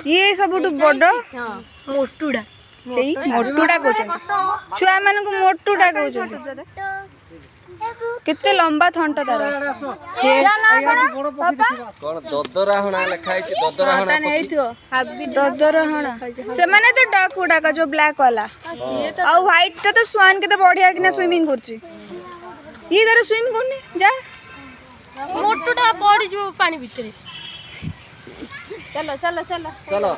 ये सब बड़ मोटुड़ा मोटुड़ा कहते छुआ मान को मोटुड़ा कहते केते लंबा थंट तार ददरहणा से माने तो डाक उडाक जो ब्लैक वाला आ व्हाइट टा तो स्वान केते बढ़िया कि ना स्विमिंग करछि ये तार स्विम करनी जा मोटुटा पड़ी जो पानी भीतर। चलो चलो चलो चलो